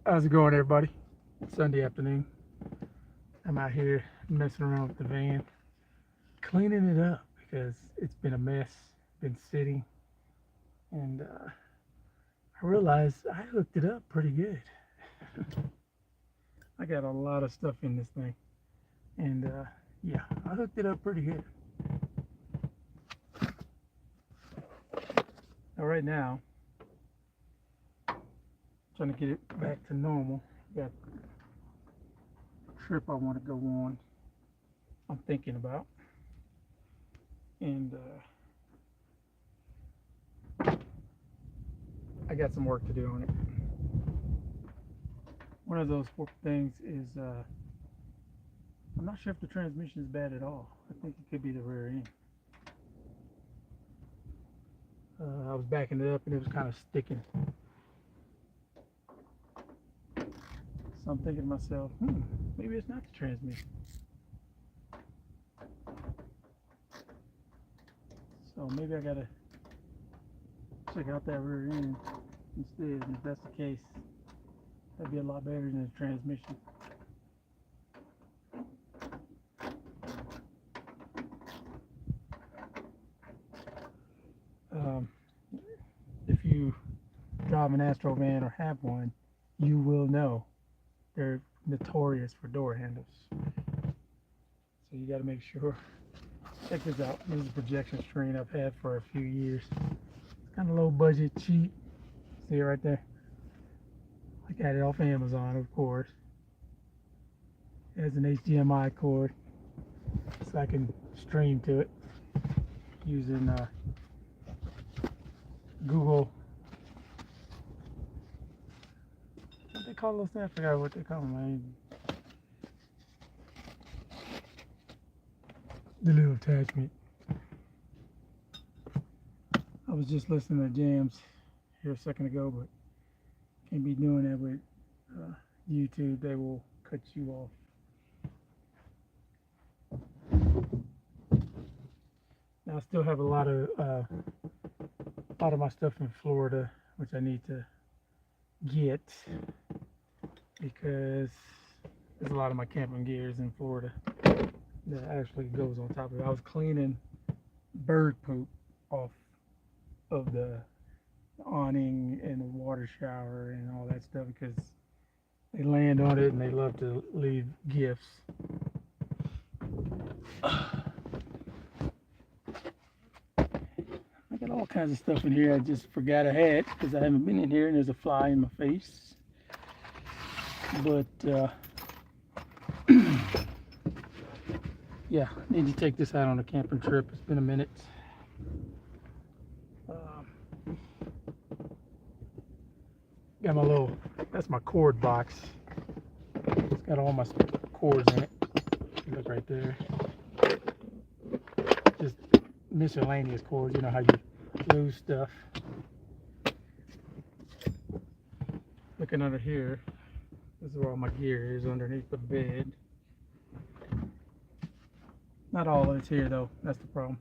How's it going, everybody? It's Sunday afternoon. I'm out here messing around with the van, cleaning it up because it's been a mess, been sitting, and I realized I hooked it up pretty good. I got a lot of stuff in this thing, and yeah, I hooked it up pretty good. Now, right now, trying to get it back to normal. Got a trip I want to go on. I'm thinking about, and I got some work to do on it. One of those things is I'm not sure if the transmission is bad at all. I think it could be the rear end. I was backing it up and it was kind of sticking. So I'm thinking to myself, maybe it's not the transmission. So maybe I gotta check out that rear end instead. And if that's the case, that'd be a lot better than the transmission. If you drive an Astro van or have one, you will know they're notorious for door handles. So you got to make sure. Check this out. This is a projection screen I've had for a few years. It's kind of low budget, cheap. See it right there? I got it off Amazon, of course. It has an HDMI cord, so I can stream to it using Google. What they call those things? I forgot what they call them. The little attachment. I was just listening to jams here a second ago, but can't be doing that with YouTube. They will cut you off. Now I still have a lot of my stuff in Florida, which I need to get because there's a lot of my camping gears in Florida that actually goes on top of it. I was cleaning bird poop off of the awning and the water shower and all that stuff because they land on it and they love to leave gifts. I got all kinds of stuff in here I just forgot I had because I haven't been in here and there's a fly in my face. But yeah, need to take this out on a camping trip. It's been a minute. Got my little, that's my cord box. It's got all my cords in it. Look right there. Just miscellaneous cords, you know how you lose stuff. Looking under here, this is where all my gear is, underneath the bed. Not all of it's here though, that's the problem.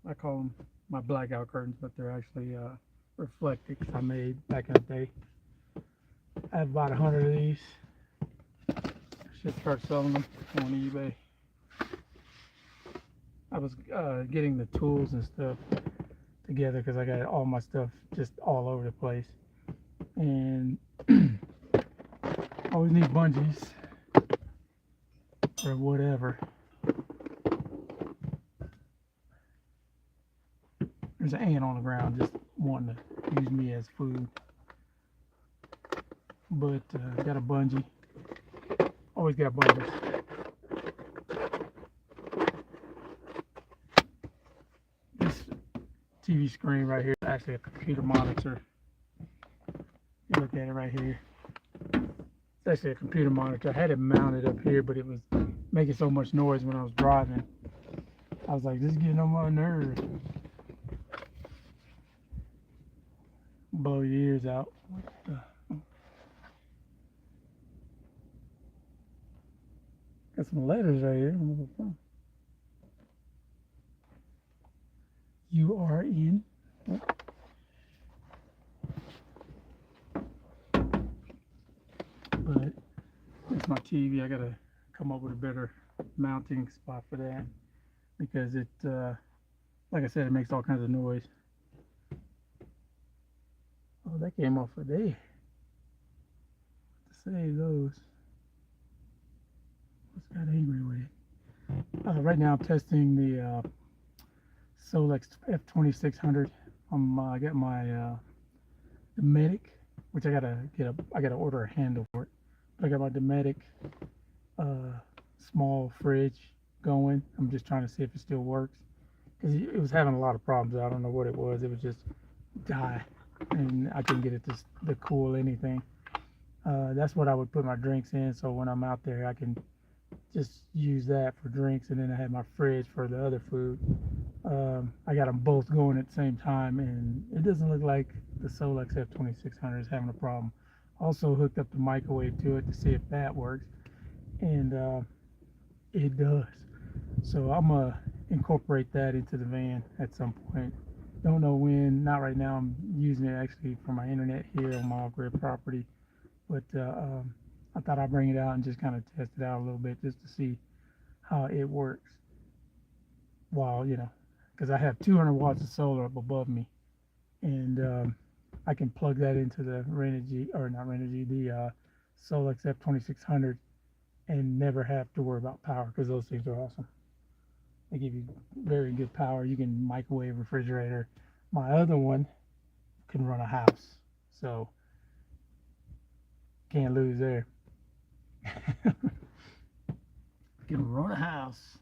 I call them my blackout curtains, but they're actually reflective. I made back in the day. I have about 100 of these. I should start selling them on eBay. I was getting the tools and stuff together because I got all my stuff just all over the place, and I always need bungees or whatever. There's an ant on the ground just wanting to use me as food. But got a bungee. Always got bungees. This TV screen right here is actually a computer monitor. You look at it right here. It's actually a computer monitor. I had it mounted up here, but it was making so much noise when I was driving. I was like, this is getting on my nerves. Blow your ears out. Got some letters right here. You are in. TV. I gotta come up with a better mounting spot for that because it, like I said, it makes all kinds of noise. Oh, that came off a day. To save those. What's got angry with it? Right now I'm testing the Solex F2600. I got my Dometic, which I gotta order a handle for it. But I got my Dometic small fridge going. I'm just trying to see if it still works because it was having a lot of problems. I don't know what it was. It was just die, and I couldn't get it to cool anything. That's what I would put my drinks in. So when I'm out there, I can just use that for drinks, and then I have my fridge for the other food. I got them both going at the same time, and it doesn't look like the Solex F2600 is having a problem. Also hooked up the microwave to it to see if that works, and it does. So I'm gonna incorporate that into the van at some point. Don't know when, not right now. I'm using it actually for my internet here on my off-grid property, but I thought I'd bring it out and just kind of test it out a little bit just to see how it works. While, because I have 200 watts of solar up above me, and I can plug that into the Renogy, or not Renogy, the Solex F2600, and never have to worry about power because those things are awesome. They give you very good power. You can microwave, refrigerator. My other one can run a house, so can't lose there. Can run a house.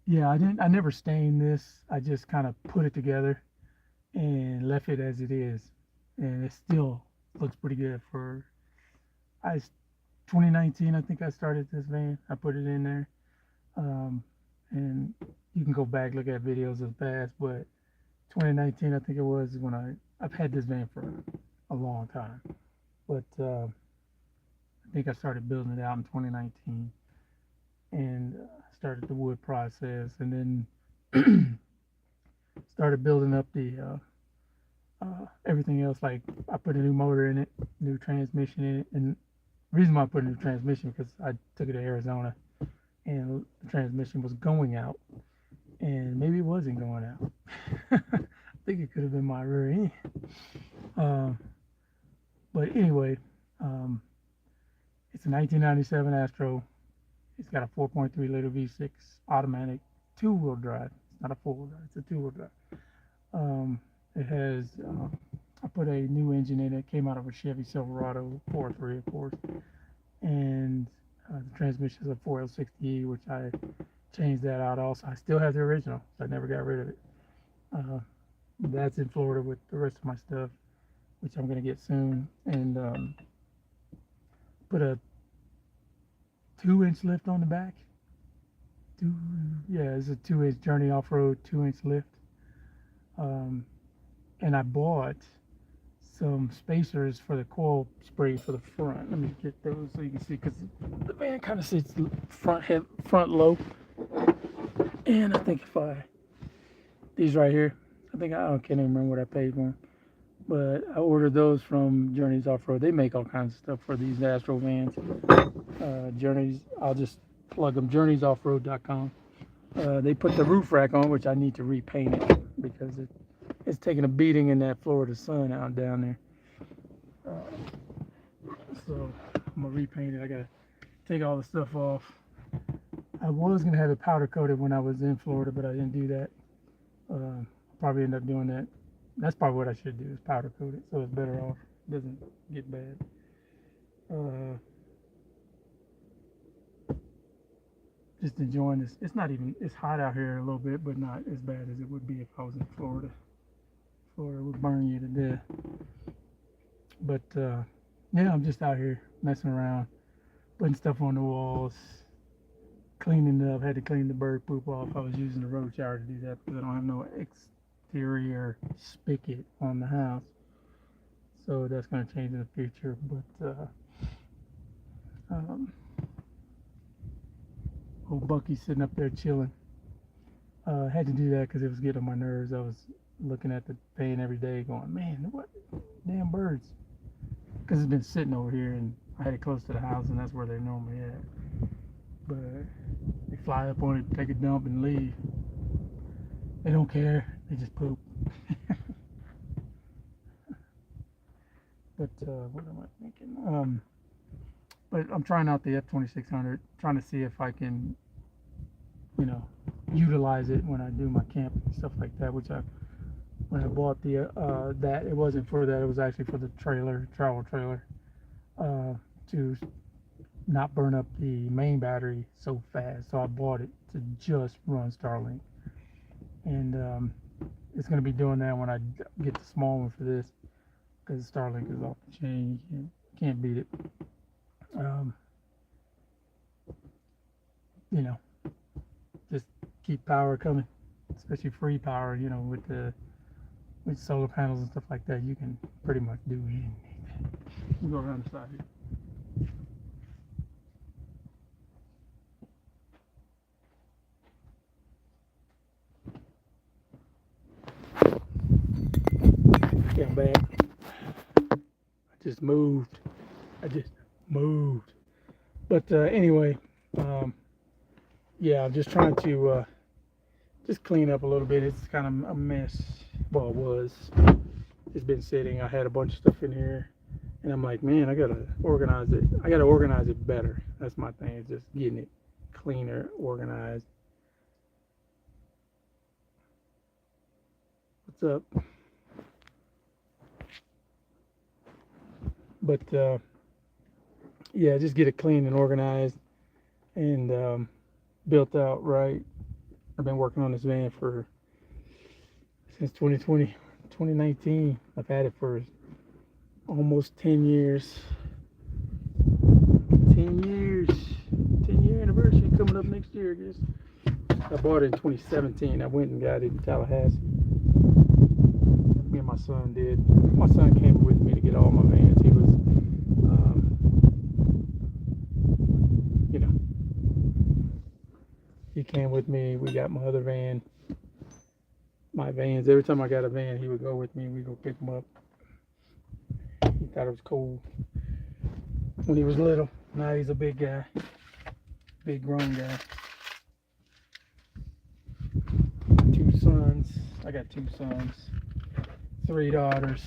Yeah, I never stained this. I just kind of put it together and left it as it is, and it still looks pretty good for 2019. I think I started this van. I put it in there, and you can go back look at videos of the past, but 2019 I think it was when I've had this van for a long time, but I think I started building it out in 2019 and started the wood process, and then started building up the everything else. Like I put a new motor in it, new transmission in it, and the reason why I put a new transmission because I took it to Arizona and the transmission was going out, and maybe it wasn't going out. I think it could have been my rear end. But anyway, it's a 1997 Astro. It's got a 4.3 liter V6 automatic two-wheel drive. It's not a four-wheel drive, it's a two-wheel drive. It has, I put a new engine in it. Came out of a Chevy Silverado 4.3, of course. And the transmission is a 4L60E, which I changed that out also. I still have the original, so I never got rid of it. That's in Florida with the rest of my stuff, which I'm going to get soon. And put a 2-inch lift on the back. Yeah, it's a 2-inch Journey off-road 2-inch lift. And I bought some spacers for the coil spray for the front. Let me get those so you can see, because the van kind of sits front low. And I think these right here, I can't even remember what I paid for them, but I ordered those from Journeys Off-Road. They make all kinds of stuff for these Astro vans. Journeys, I'll just plug them, journeysoffroad.com. They put the roof rack on, which I need to repaint it because it's taking a beating in that Florida sun out down there. So I'm gonna repaint it. I gotta take all the stuff off. I was gonna have it powder coated when I was in Florida, but I didn't do that. Probably end up doing that. That's probably what I should do, is powder coat it, so it's better off. It doesn't get bad. Just enjoying this. It's hot out here a little bit, but not as bad as it would be if I was in Florida. Florida would burn you to death. But yeah, I'm just out here messing around, putting stuff on the walls, cleaning it up. Had to clean the bird poop off. I was using the road shower to do that because I don't have no exterior spigot on the house. So that's going to change in the future. But old Bucky's sitting up there chilling. Had to do that because it was getting on my nerves. I was looking at the pane every day going, man, what damn birds. Because it's been sitting over here and I had it close to the house, and that's where they're normally at. But they fly up on it, take a dump, and leave. They don't care. They just poop. But what am I thinking? But I'm trying out the F2600, trying to see if I can, utilize it when I do my camp and stuff like that. When I bought the that, it wasn't for that. It was actually for the travel trailer, to not burn up the main battery so fast. So I bought it to just run Starlink, and it's going to be doing that when I get the small one for this, because Starlink is off the chain. You can't beat it. Just keep power coming, especially free power. With solar panels and stuff like that, you can pretty much do anything. We'll go around the side here. Okay, I'm back. I just moved. But anyway, yeah, I'm just trying to just clean up a little bit. It's kind of a mess. Well, it was. It's been sitting. I had a bunch of stuff in here, and I'm like, man, I gotta organize it. I gotta organize it better. That's my thing. Is just getting it cleaner, organized. What's up? But yeah, just get it clean and organized, and built out right. I've been working on this van since 2020, 2019. I've had it for almost 10 years. 10 years. 10-year anniversary coming up next year, I guess. I bought it in 2017. I went and got it in Tallahassee. Me and my son did. My son came with me to get all my vans. He was, he came with me. We got my other van. My vans. Every time I got a van, he would go with me and we'd go pick him up. He thought it was cool when he was little. Now he's a big guy. Big grown guy. 2 sons. I got 2 sons. 3 daughters.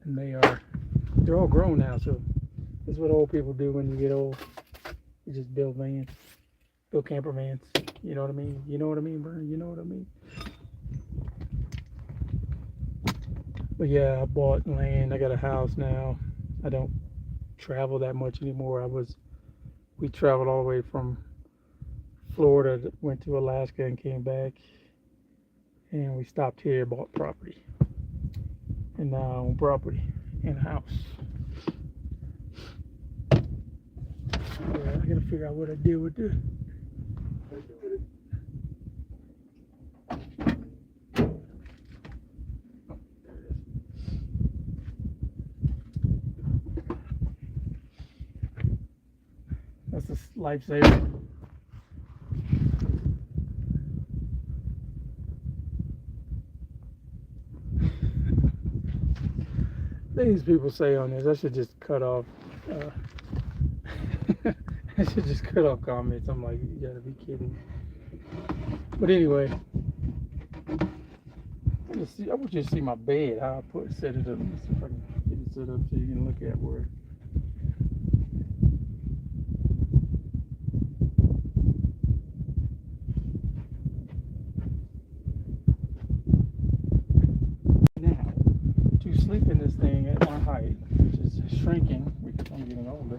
And they're all grown now, so this is what old people do when you get old. You just build vans. Build camper vans. You know what I mean? You know what I mean, Brian? You know what I mean? But yeah, I bought land. I got a house now. I don't travel that much anymore. We traveled all the way from Florida, went to Alaska and came back. And we stopped here, bought property. And now I own property and a house. Yeah, I gotta figure out what I did with this. That's a lifesaver. Things people say on this, I should just cut off. I should just cut off comments. I'm like, you gotta be kidding. But anyway, I want you to see my bed. How I set it up. Let's see if I can get it set up so you can look at where. Now, to sleep in this thing at my height, which is shrinking because I'm getting older,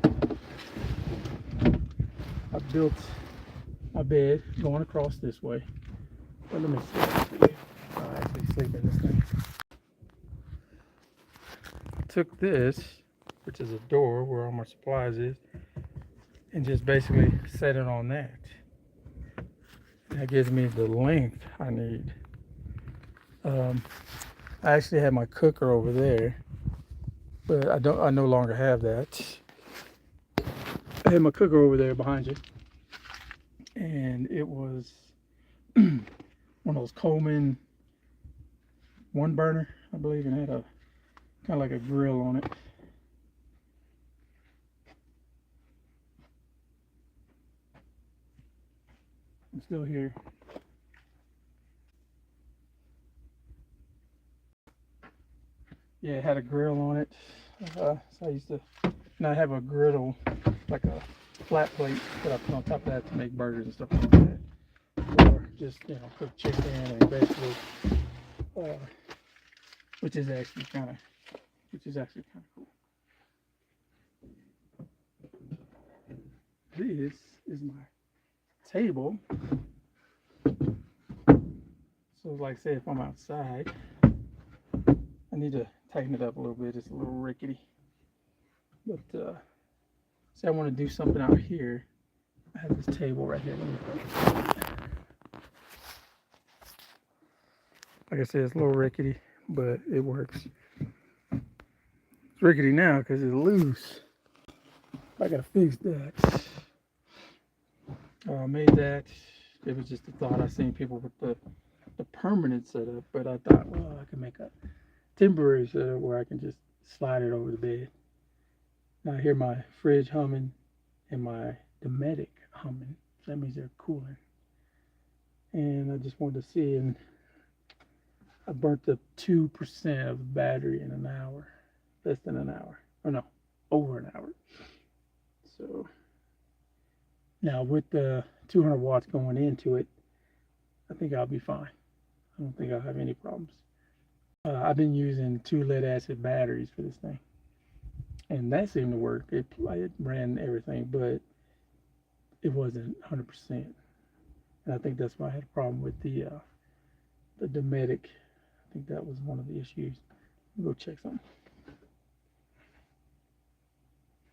I built my bed going across this way. But let me see. I actually sleep in this thing. I took this, which is a door where all my supplies is, and just basically set it on that. That gives me the length I need. I actually had my cooker over there, but I no longer have that. I had my cooker over there behind you, and it was one of those Coleman 1 burner, I believe, and had kind of like a grill on it. I'm still here. Yeah, it had a grill on it. So I used to, and I have a griddle, like a flat plate that I put on top of that to make burgers and stuff like that. Or just, cook chicken and vegetables, which is actually kind of cool. This is my table. So like say if I'm outside, I need to tighten it up a little bit. It's a little rickety. But say I want to do something out here. I have this table right here. Like I said, it's a little rickety, but it works. It's rickety now because it's loose. I gotta fix that. I made that. It was just a thought. I seen people with the permanent setup, but I thought, well, I can make a temporary setup where I can just slide it over the bed. Now I hear my fridge humming and my Dometic humming. So that means they're cooling. And I just wanted to see, and I burnt up 2% of the battery in an hour, less than an hour, or no, over an hour. So now with the 200 watts going into it, I think I'll be fine. I don't think I'll have any problems. I've been using 2 lead acid batteries for this thing, and that seemed to work. It ran everything, but it wasn't 100%. And I think that's why I had a problem with the Dometic. I think that was one of the issues. Let me go check something.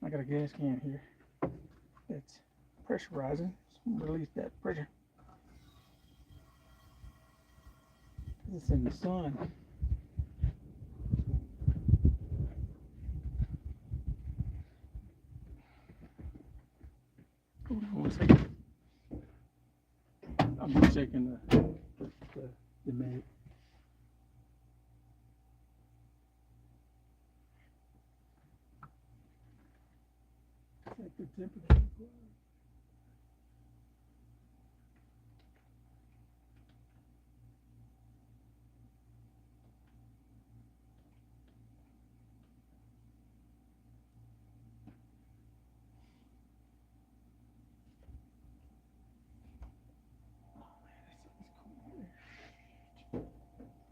I got a gas can here. It's pressurizing. So release that pressure. It's in the sun. Hold on 1 second. I'm just checking the Dometic. Check the temperature.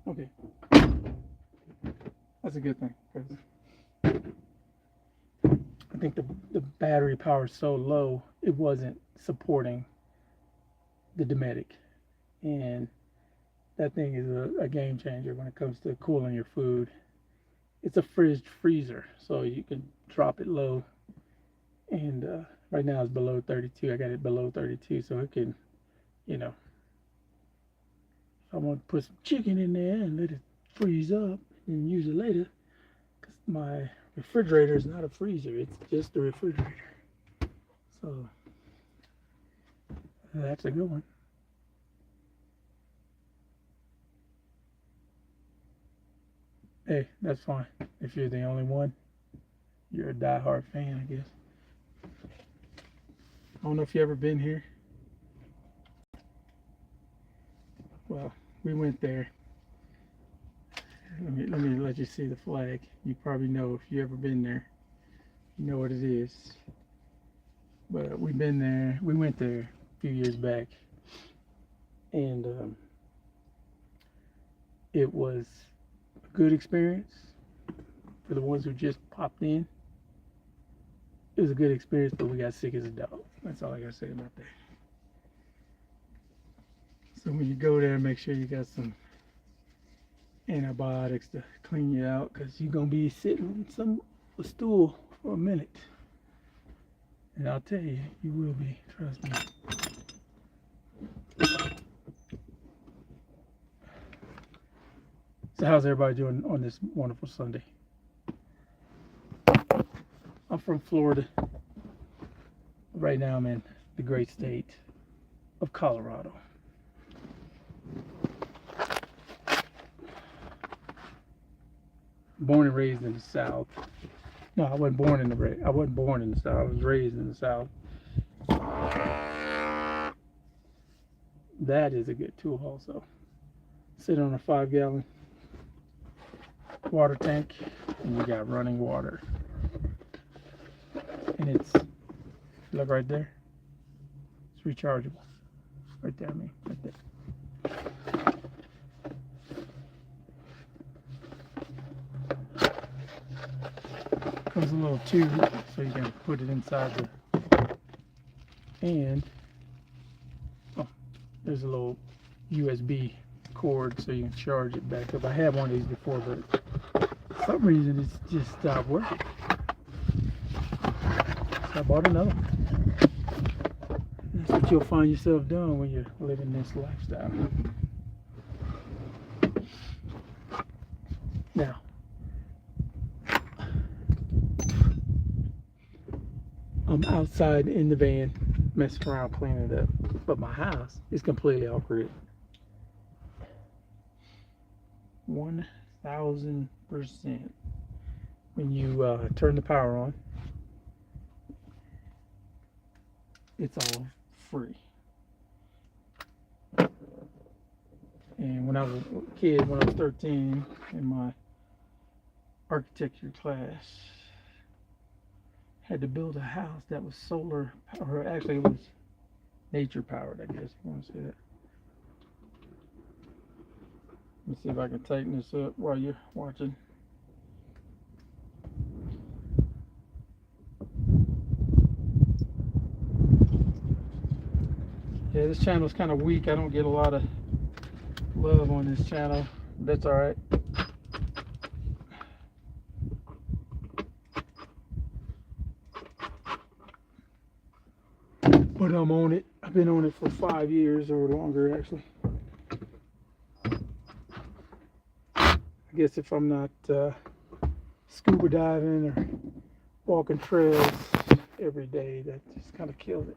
Okay, that's a good thing because I think the battery power is so low it wasn't supporting the Dometic, and that thing is a game changer when it comes to cooling your food. It's a fridge freezer, so you can drop it low, and right now it's below 32. I got it below 32, so it can, if I want to put some chicken in there and let it freeze up and use it later, because my refrigerator is not a freezer, it's just a refrigerator. So that's a good one. Hey, that's fine. If you're the only one, you're a diehard fan, I guess. I don't know if you ever been here. Well, we went there. Let me let you see the flag. You probably know if you ever been there. You know what it is. But we've been there. We went there a few years back, and it was a good experience for the ones who just popped in. It was a good experience, but we got sick as a dog. That's all I gotta say about that. So when you go there, make sure you got some antibiotics to clean you out, because you're gonna be sitting on a stool for a minute. And I'll tell you, you will be, trust me. So how's everybody doing on this wonderful Sunday? I'm from Florida. Right now I'm in the great state of Colorado. born and raised in the South. No, I wasn't born in the I wasn't born in the South. I was raised in the South. That is a good tool also. Sit on a 5-gallon water tank and you got running water. And it's, look right there, it's rechargeable. Right there, right there. Comes a little tube so you can put it inside the, and oh, there's a little USB cord so you can charge it back up. I had one of these before, but for some reason it's just stopped working. So I bought another one. That's what you'll find yourself doing when you're living this lifestyle. Now, I'm outside in the van, messing around, cleaning it up, but my house is completely off grid. 1000%. When you turn the power on, it's all free. And when I was a kid, when I was 13, in my architecture class, had to build a house that was solar powered. Actually, it was nature powered, I guess you want to say that. Let me see if I can tighten this up while you're watching. Yeah, this channel is kind of weak. I don't get a lot of love on this channel. That's all right. But I'm on it. I've been on it for 5 years or longer, actually. I guess if I'm not scuba diving or walking trails every day, that just kind of kills it.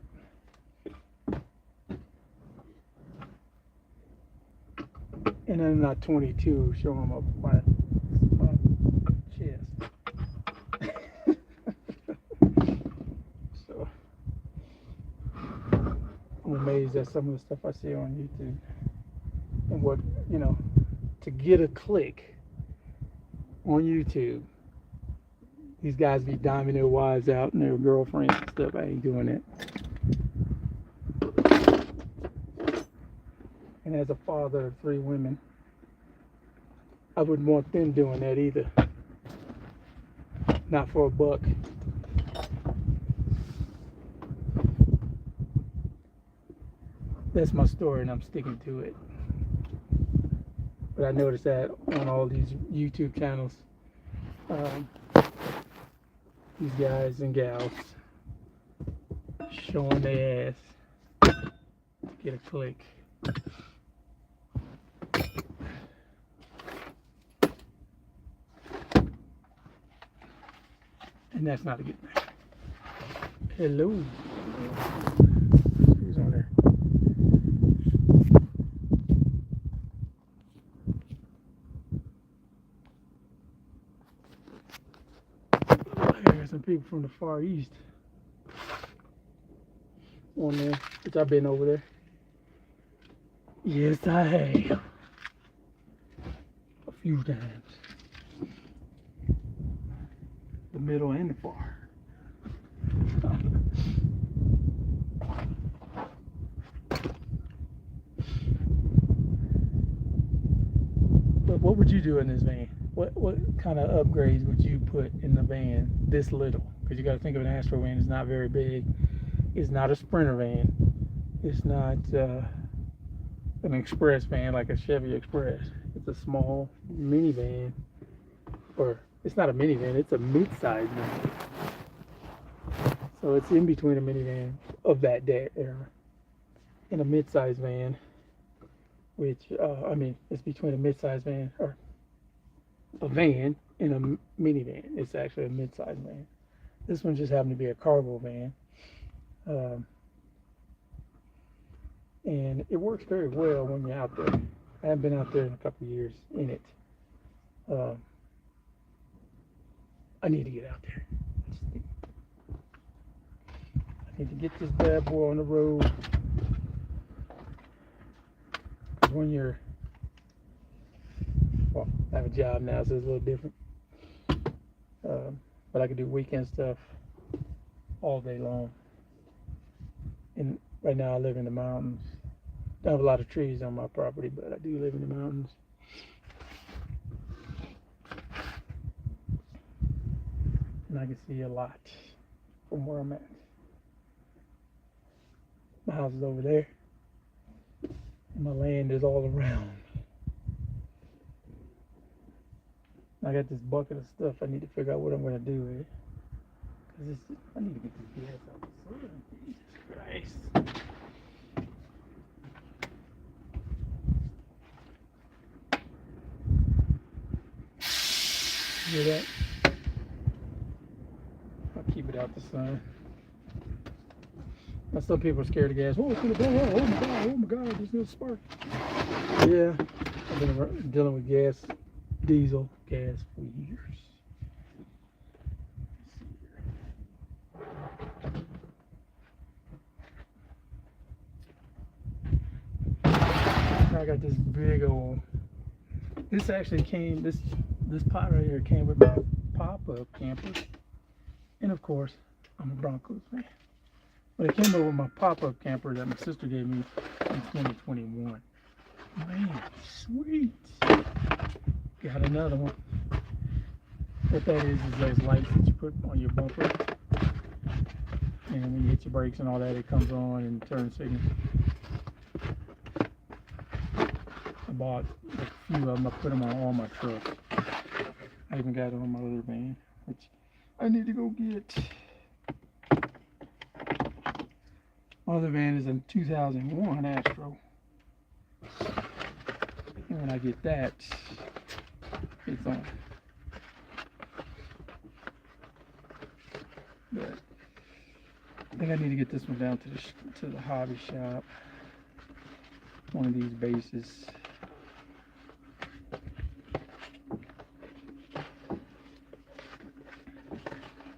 And I'm not 22, showing them my chest. So I'm amazed at some of the stuff I see on YouTube. And what, you know, to get a click on YouTube, these guys be diming their wives out and their girlfriends and stuff. I ain't doing that. And as a father of 3 women, I wouldn't want them doing that either. Not for a buck. That's my story and I'm sticking to it. But I noticed that on all these YouTube channels, these guys and gals showing their ass to get a click. And that's not a good thing. Hello. Who's on there? There's some people from the Far East on there, which I've been over there. Yes, I have. A few times. The middle and the far. But what would you do in this van? What kind of upgrades would you put in the van this little? Because you got to think of an Astro van. It's not very big. It's not a Sprinter van. It's not an Express van like a Chevy Express. It's a small minivan, or it's not a minivan. It's a mid-size van. So it's in between a minivan of that era and a mid-size van, which I mean, it's between a mid-size van or a van and a minivan. It's actually a mid-size van. This one just happened to be a cargo van. And it works very well when you're out there. I haven't been out there in a couple of years in it. I need to get out there. I need to get this bad boy on the road. When you're, well, I have a job now, so it's a little different. But I can do weekend stuff all day long. And right now I live in the mountains. Don't have a lot of trees on my property, but I do live in the mountains. And I can see a lot from where I'm at. My house is over there. And my land is all around. I got this bucket of stuff I need to figure out what I'm going to do with it. Because I need to get this gas out the sun. Jesus Christ. Hear that? I'll keep it out the sun. Now some people are scared of gas. Oh, it's going to blow up. Oh my God, there's no spark. Yeah, I've been dealing with gas, diesel gas for years. I got this big old, this actually came, this pot right here came with my pop-up camper. And of course, I'm a Broncos fan. But it came over with my pop-up camper that my sister gave me in 2021. Man, sweet. Got another one. What that is those lights that you put on your bumper. And when you hit your brakes and all that, it comes on and turns signal. I bought a few of them. I put them on all my trucks. I even got it on my other van, which I need to go get. My other van is a 2001 Astro. And when I get that, it's on. But I think I need to get this one down to the hobby shop. One of these bases.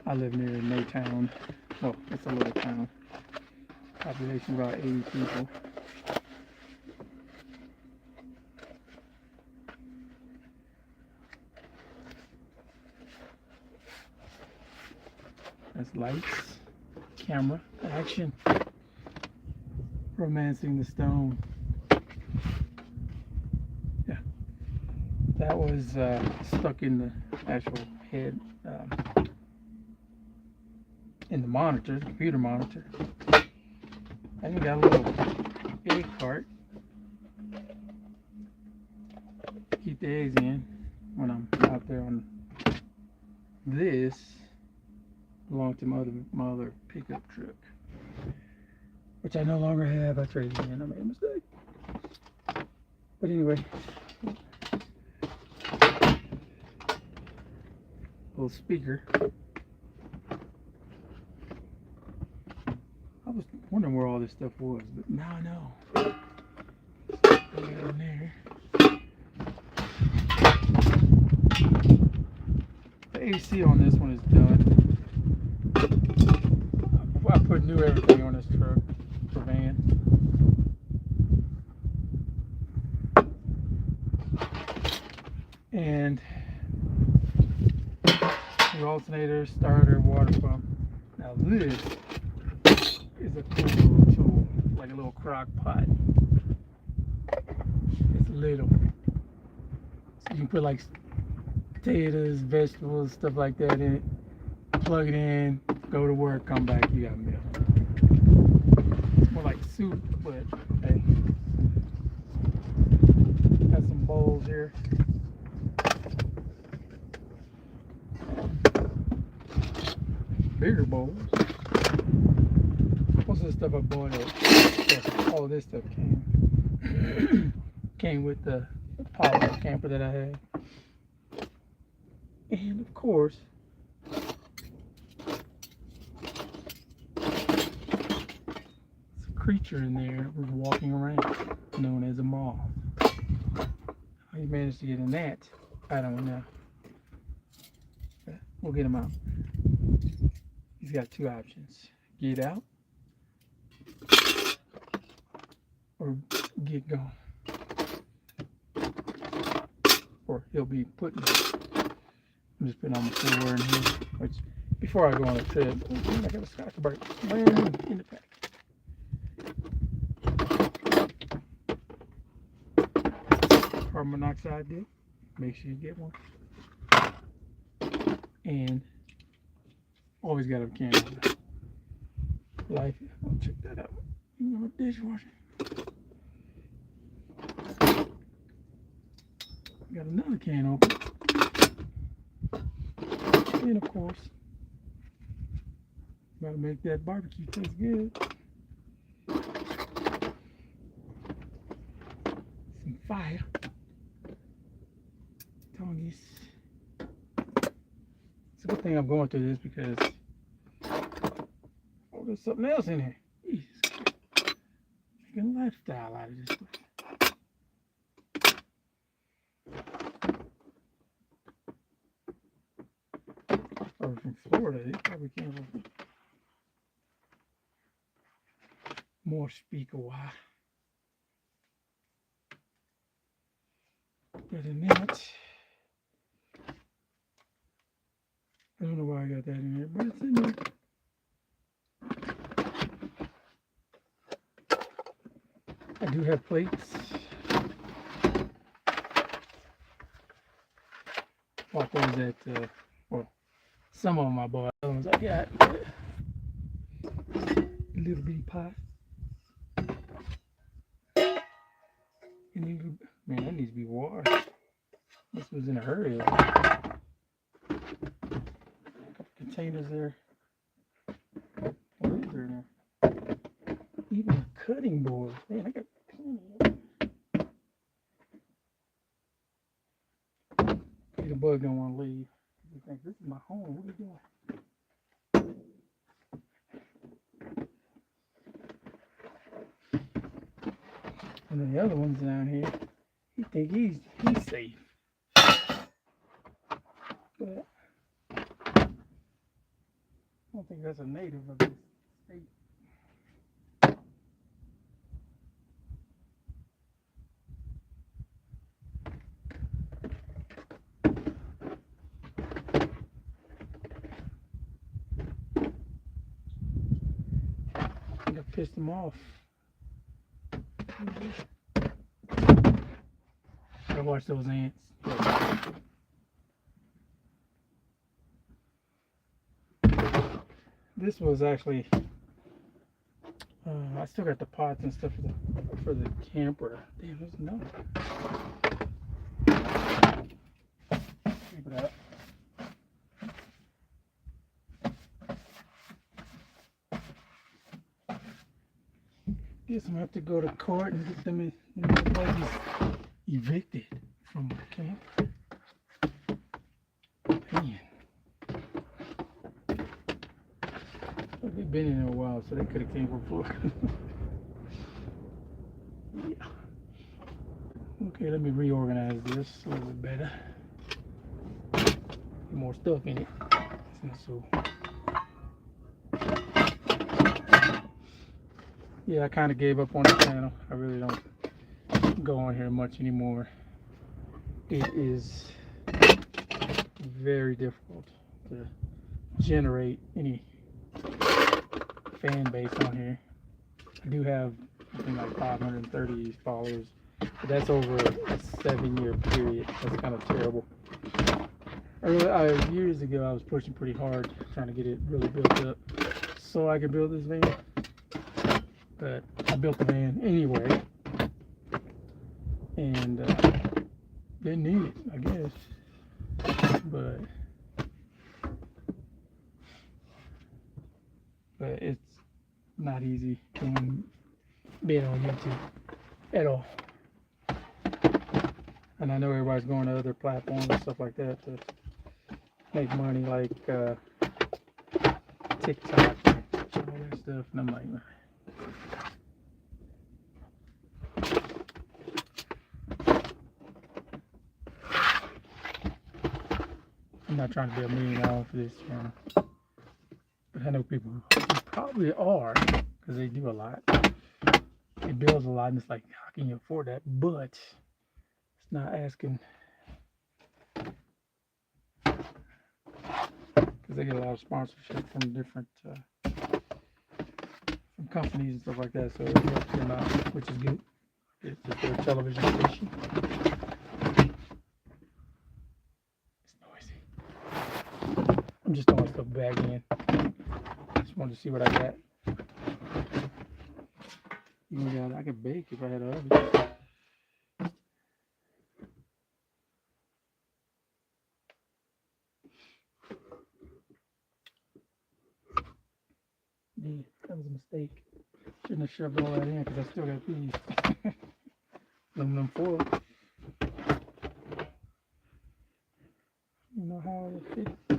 I live near Maytown. Well, it's a little town. Population about 80 people. That's lights, camera, action, romancing the stone. Yeah, that was stuck in the actual head, in the monitor, the computer monitor. I even got a little egg cart. Keep the eggs in when I'm out there on this. Belonged to my other pickup truck, which I no longer have. I traded it in. I made a mistake. But anyway, little speaker. I was wondering where all this stuff was, but now I know. Put it in there. The AC on this one is done. I put new everything on this truck for van. And the alternator, starter, water pump. Now this is a cool little tool, like a little crock pot. It's little. So you can put like potatoes, vegetables, stuff like that in it. Plug it in, go to work, come back, you got milk. It's more like soup, but hey. Got some bowls here. Bigger bowls. Most of the stuff I bought, all of this stuff came with the pop-up camper that I had. And of course, creature in there was walking around, known as a moth. How he managed to get in that, I don't know. we'll get him out. He's got two options: get out or get gone, or he'll be put in there. I'm just putting on the floor in here. Which, before I go on a trip, I got a Scotch Brite brand new in the pack. Carbon monoxide dip. Make sure you get one. And always got a can on that. Life. I'll check that out. Dishwasher. Got another can open. And of course, gotta make that barbecue taste good. Some fire. Tongues. It's a good thing I'm going through this because there's something else in here. Jesus. Making a lifestyle out of this stuff. Or from Florida, they probably came from more speaker wire. But in that, I don't know why I got that in there, but it's in there. I do have plates. Like ones that, well, some of them I bought, other ones I got. Little bitty pot. And man, that needs to be washed. This was in a hurry. A couple containers there. What is there now? Even a cutting board. Man, I got plenty of it. The bug don't want to leave. You think this is my home? What are you doing? And then the other ones down here, you think he's safe. But I don't think that's a native of this state. I think I pissed him off. I watch those ants. This was actually, I still got the pots and stuff for the camper. Damn, there's another. Keep it out. Guess I'm gonna have to go to court and get them evicted from the camp. Man. They've been in there a while, so they could have came from Florida. Yeah. Okay, let me reorganize this a little bit better. Get more stuff in it. It's not so. Yeah, I kind of gave up on the channel. I really don't go on here much anymore. It is very difficult to generate any fan base on here. I do have something like 530 followers, but that's over a 7-year period. That's kind of terrible. Years ago, I was pushing pretty hard, trying to get it really built up so I could build this van. But I built the van anyway, and didn't need it, I guess. But it's not easy being on YouTube at all. And I know everybody's going to other platforms and stuff like that to make money, like TikTok and all that stuff. And I'm like, I'm not trying to be $1 million for this channel, but I know people who probably are because they do a lot. It bills a lot, and it's like, how can you afford that? But it's not asking, because they get a lot of sponsorship from different from companies and stuff like that, so it helps them out, which is good. It's just their television station. It's noisy. I'm just throwing stuff back in. Just wanted to see what I got. Even I could bake if I had an oven. Yeah, that was a mistake. Shouldn't have shoved all that in because I still got these. Aluminum foil. You know how it fit? I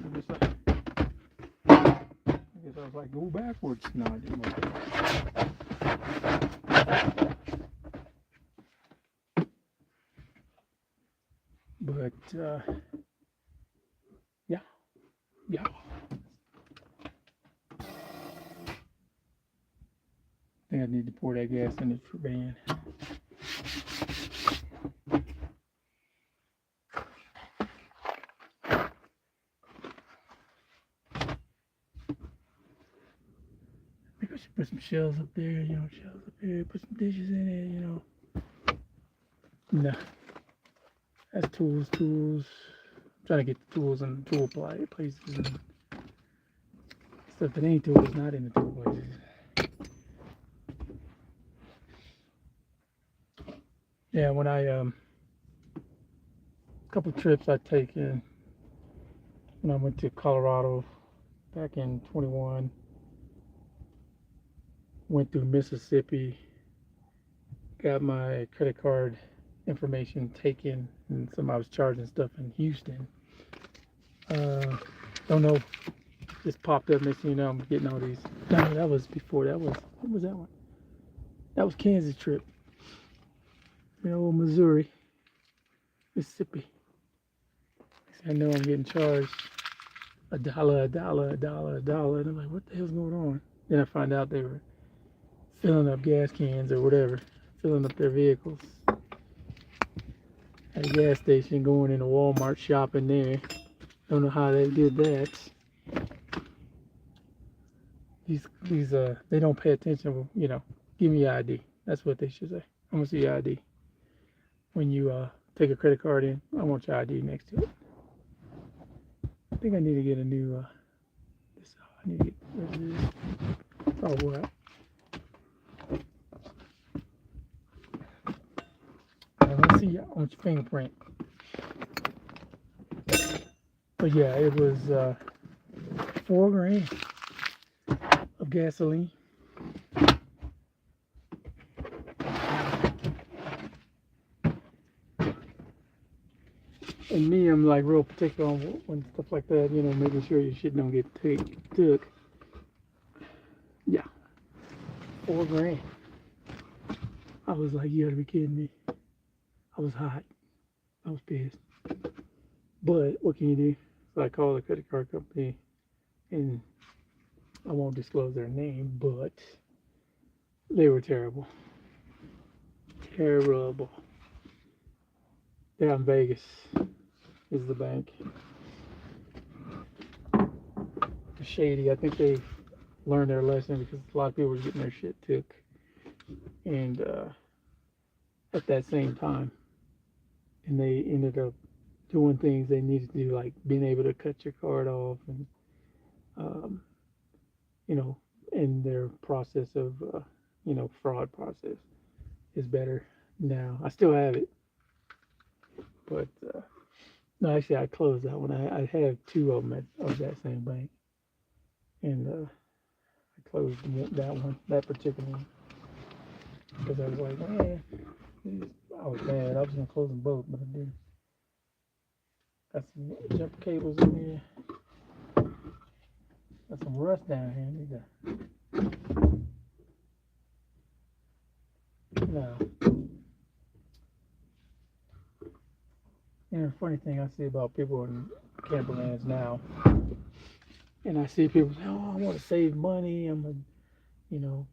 guess I was like, go backwards. No, I didn't want that. But, yeah. I think I need to pour that gas in it for van. Maybe I should put some shells up there, shells up here, put some dishes in it, No. That's tools. I'm trying to get the tools in the tool places. And stuff that ain't tools, not in the tool places. Yeah, when I, a couple of trips I taken when I went to Colorado back in 21, went through Mississippi, got my credit card information taken, and somebody was charging stuff in Houston. Don't know, just popped up. Next thing you know, I'm getting all these. No, that was before. What was that one? That was Kansas trip. Missouri, Mississippi. I know I'm getting charged $1, and I'm like, what the hell's going on? Then I find out they were filling up gas cans or whatever, filling up their vehicles at a gas station, going into Walmart shopping there. Don't know how they did that. These they don't pay attention. Give me your ID. That's what they should say. I want to see your ID. When you take a credit card in, I want your ID next to it. I think I need to get a new. I need to get rid of this. It's all wore out. Let's see. I want your fingerprint. But yeah, it was $4,000 of gasoline. And me, I'm like real particular on when stuff like that, making sure your shit don't get took. Yeah, $4,000. I was like, you gotta be kidding me. I was hot. I was pissed. But what can you do? So I called the credit card company, and I won't disclose their name, but they were terrible. Terrible. They're in Vegas. Is the bank. Shady. I think they learned their lesson because a lot of people were getting their shit took. And at that same time, and they ended up doing things they needed to do, like being able to cut your card off, and in their process of fraud process is better now. I still have it, but no, actually I closed that one. I have two of them of that same bank, and I closed that particular one, because I was like, man, I was mad. I was gonna close them both, but I didn't. Got some jumper cables in here. Got some rust down here. No. And the funny thing I see about people in camper vans now, and I see people say, "Oh, I want to save money. I'm gonna, you know,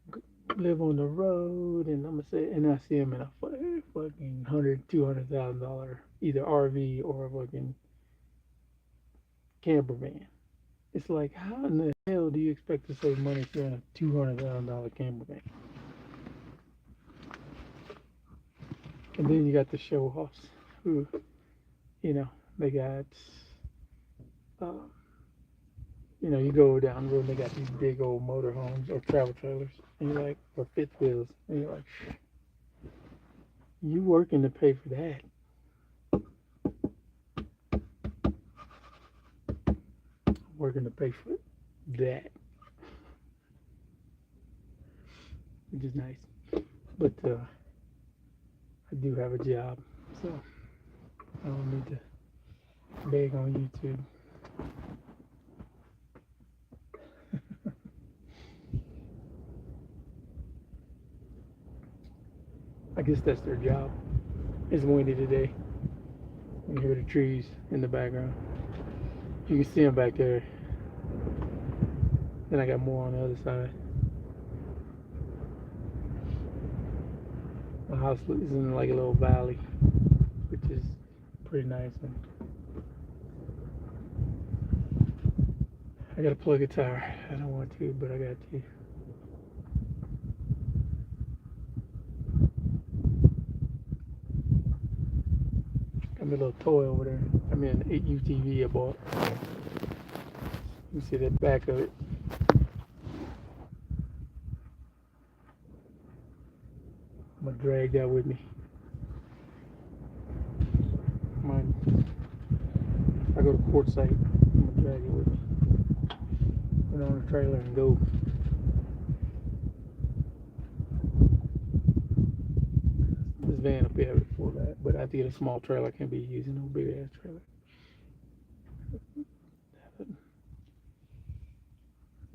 live on the road," and I'm gonna say, and I see them in a fucking $100,000-$200,000 either RV or a fucking camper van. It's like, how in the hell do you expect to save money if you're in a $200,000 camper van? And then you got the show offs who, you know, they got, uh, you go down the road and they got these big old motorhomes or travel trailers, and you're like, or fifth wheels, and you're like, you working to pay for that. Working to pay for that, which is nice. But I do have a job, so I don't need to beg on YouTube. I guess that's their job. It's windy today. You can hear the trees in the background. You can see them back there. Then I got more on the other side. My house is in like a little valley, which is pretty nice. And I gotta plug a tire. I don't want to, but I got to. Got me a little toy over there. I mean, an 8 UTV I bought. You can see the back of it. I'm gonna drag that with me. If I go to Quartzsite, I'm gonna drag it with me. Put it on the trailer and go. This van will be able to pull that, but I have to get a small trailer. I can't be using no big ass trailer.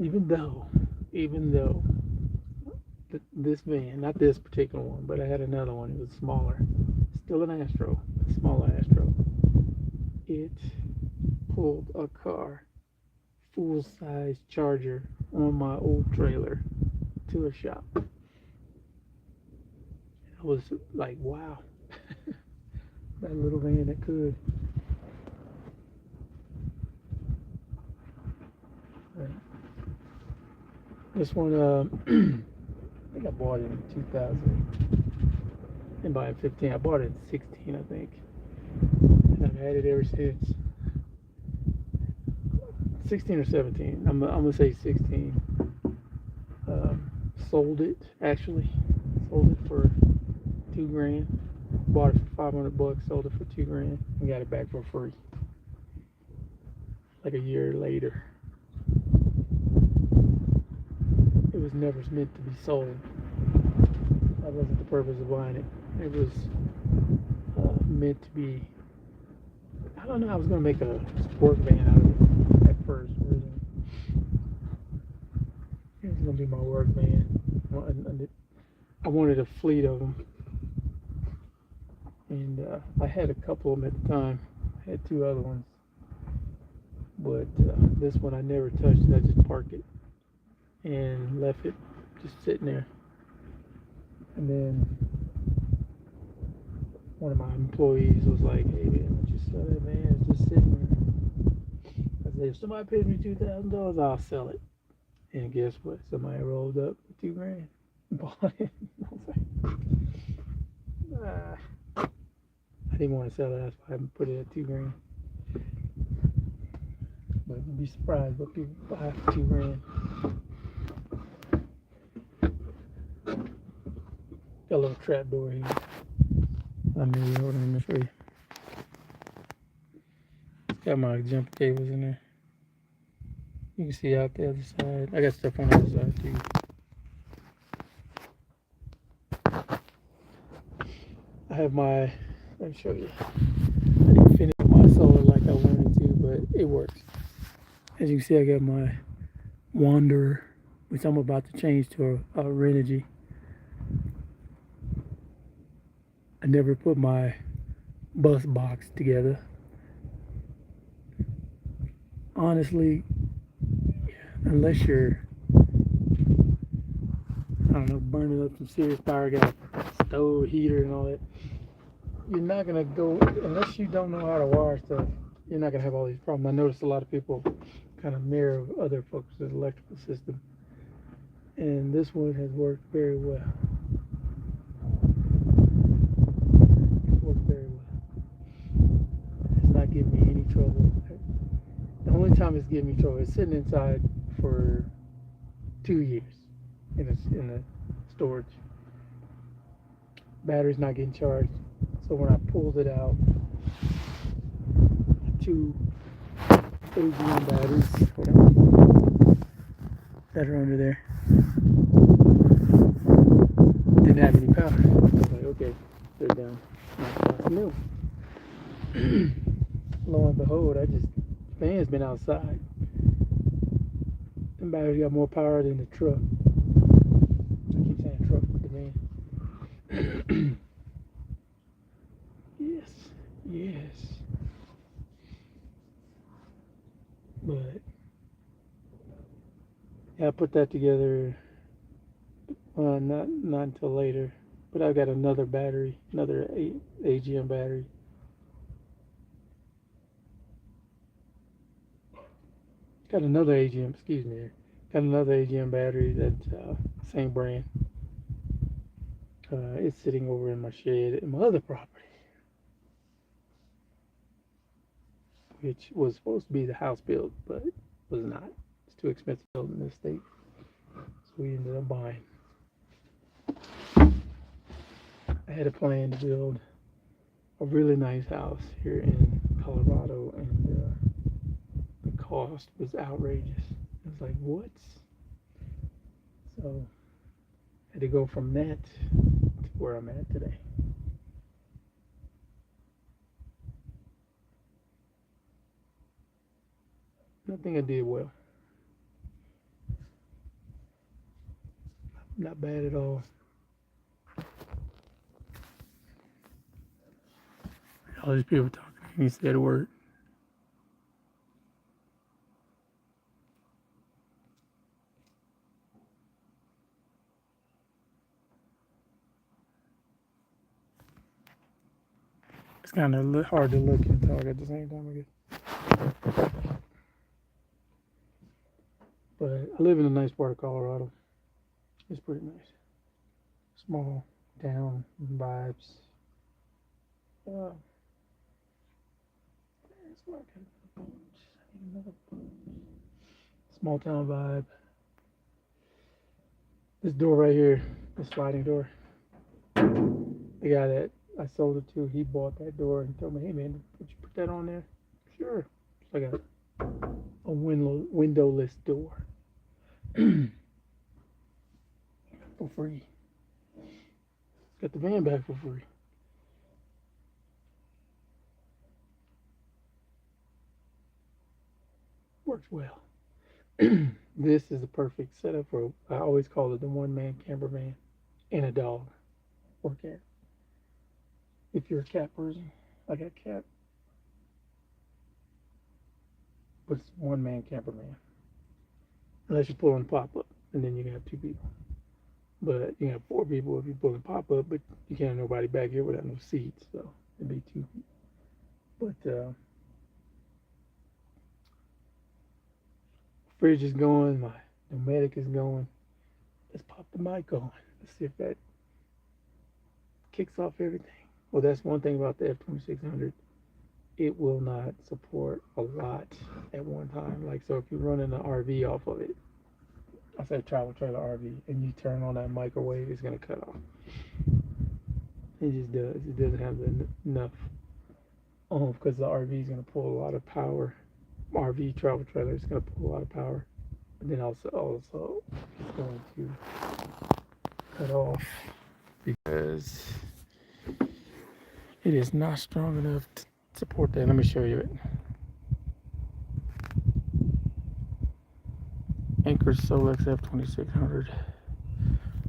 Even though this van, not this particular one, but I had another one. It was smaller, still an Astro, a smaller Astro. It pulled a car, full-size Charger, on my old trailer to a shop. I was like, wow, that little van that could. Right. This one, I think I bought it in 2000. I didn't buy it in 15. I bought it in 16, I think. And I've had it ever since. 16 or 17. I'm gonna say 16. Sold it actually. Sold it for $2,000. Bought it for $500. Sold it for $2,000 and got it back for free. Like a year later. It was never meant to be sold. That wasn't the purpose of buying it. It was meant to be. I don't know. I was gonna make a sport van out of it at first. It was gonna be my work van. I wanted a fleet of them, and I had a couple of them at the time. I had 2 other ones, but this one I never touched it. I just parked it and left it just sitting there. And then one of my employees was like, "Hey man, why don't you sell that van? It's just sitting there." I said, "If somebody pays me $2,000, I'll sell it." And guess what? Somebody rolled up with $2,000, bought it. I was like, I didn't want to sell it. That's why I put it at $2,000. But you'd be surprised what people buy for $2,000. Got a little trap door here. I knew you. Hold on, let me show you. Got my jumper cables in there. You can see out the other side. I got stuff on the other side too. I have my, let me show you. I didn't finish my solar like I wanted to, but it works. As you can see, I got my Wanderer, which I'm about to change to a Renogy. I never put my bus box together. honestly, unless you're, I don't know, burning up some serious power, got a stove, heater, and all that, you're not gonna go unless you don't know how to wire stuff. You're not gonna have all these problems. I noticed a lot of people kind of mirror other folks' electrical system, and this one has worked very well. It's worked very well. It's not giving me any trouble. The only time it's giving me trouble is sitting inside for 2 years in a storage. Battery's not getting charged, so when I pulled it out, 2 AGM batteries that are under there didn't have any power. I was like, okay, they're down. That's new. Lo and behold, fan's been outside. Them batteries got more power than the truck. I keep saying truck with the van. Yes. But yeah, I put that together. Not until later. But I've got another battery, another AGM battery. Got another AGM, excuse me. Got another AGM battery that's same brand. It's sitting over in my shed in my other property, which was supposed to be the house build, but was not. It's too expensive to build in this state, so we ended up buying. I had a plan to build a really nice house here in Colorado, and the cost was outrageous. I was like, what? So I had to go from that to where I'm at today. I think I did well. Not bad at all. All these people talking, he said a word. It's kind of hard to look and talk at the same time, I guess. But I live in a nice part of Colorado. It's pretty nice. Small town vibes. Small town vibe. This door right here, the sliding door. The guy that I sold it to, he bought that door and told me, hey man, would you put that on there? Sure. It's like a windowless door. For free. Got the van back for free. Works well. This is a perfect setup for, I always call it the one-man camper van and a dog or cat. If you're a cat person, I got cat. But it's one-man camper van. Unless you pull in pop-up, and then you can have 2 people. But you can have 4 people if you pull in pop-up, but you can't have nobody back here without no seats, so it'd be 2 people. But fridge is going, my pneumatic is going. Let's pop the mic on. Let's see if that kicks off everything. Well, that's one thing about the F2600. It will not support a lot at one time. Like, so if you're running an RV off of it, I said travel trailer RV, and you turn on that microwave, it's going to cut off. It just does. It doesn't have enough because the RV is going to pull a lot of power. RV travel trailer is going to pull a lot of power. But then also it's going to cut off because it is not strong enough to support that. Let me show you it. Anker Solex F2600.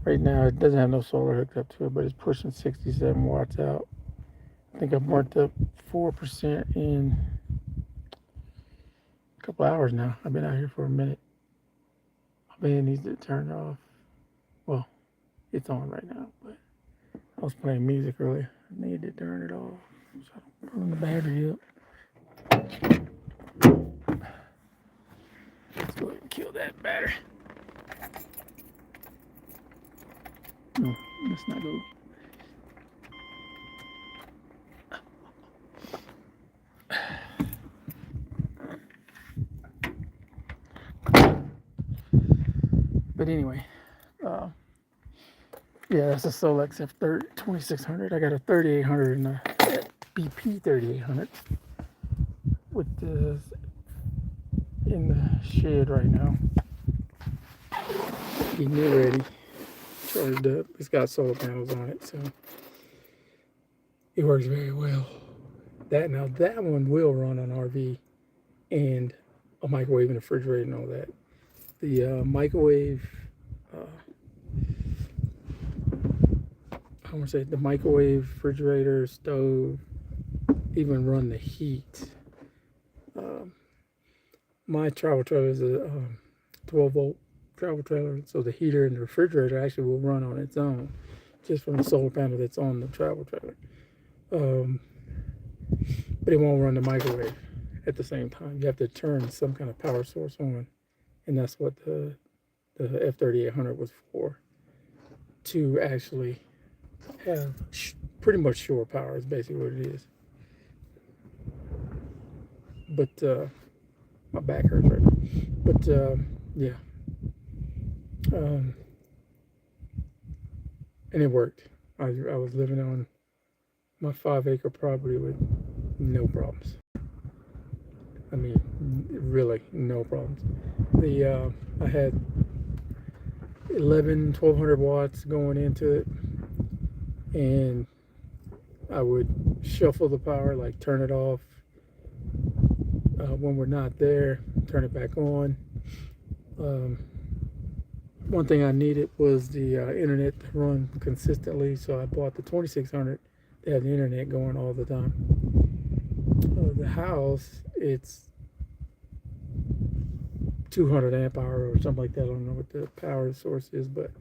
Right now it doesn't have no solar hooked up to it, but it's pushing 67 watts out. I think I've marked up 4% in couple hours now. I've been out here for a minute. My band needs to turn off. Well, it's on right now, but I was playing music earlier. I need to turn it off. So I'm pulling the battery up. Let's go ahead and kill that battery. Let's not go. But anyway, yeah, that's a Solex F2600. I got a 3800 and a BP 3800, with this in the shed right now, getting it ready, charged up. It's got solar panels on it, so it works very well. That one will run on RV and a microwave and a refrigerator and all that. The microwave, I want to say the microwave, refrigerator, stove, even run the heat. My travel trailer is a 12-volt travel trailer, so the heater and the refrigerator actually will run on its own, just from the solar panel that's on the travel trailer. But it won't run the microwave at the same time. You have to turn some kind of power source on, and that's what the F3800 was for, to actually have pretty much shore power is basically what it is. But my back hurts right now. But yeah, and it worked. I was living on my 5-acre property with no problems. I mean, really no problems. I had 1200 watts going into it, and I would shuffle the power, like turn it off when we're not there, turn it back on. One thing I needed was the internet to run consistently, so I bought the 2600 to have the internet going all the time. The house, it's 200 amp hour or something like that. I don't know what the power source is, but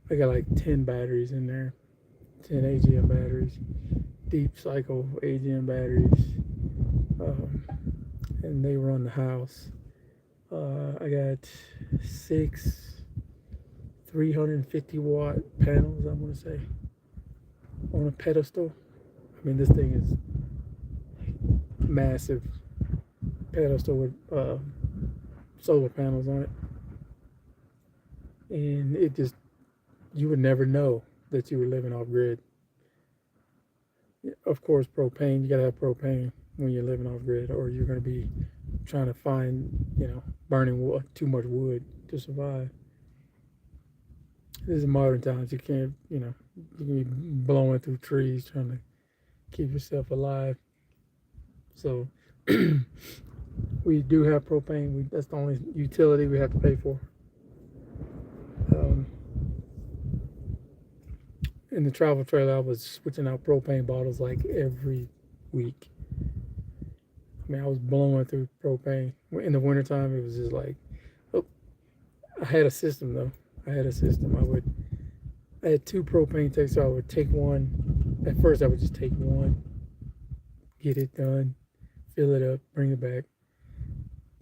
I got like 10 batteries in there, 10 AGM batteries, deep cycle AGM batteries, and they run the house. I got 6 350 watt panels, I want to say, on a pedestal. I mean, this thing is massive pedestal with solar panels on it, and it just, you would never know that you were living off grid. Of course, propane, you gotta have propane when you're living off grid, or you're gonna be trying to find, burning wood, too much wood to survive. This is modern times. You can't, you can be blowing through trees trying to keep yourself alive. So we do have propane. That's the only utility we have to pay for. In the travel trailer, I was switching out propane bottles like every week. I mean, I was blowing through propane. In the wintertime, it was just like, I had a system though. I had 2 propane tanks, so I would take one. At first, I would just take one, get it done, fill it up, bring it back,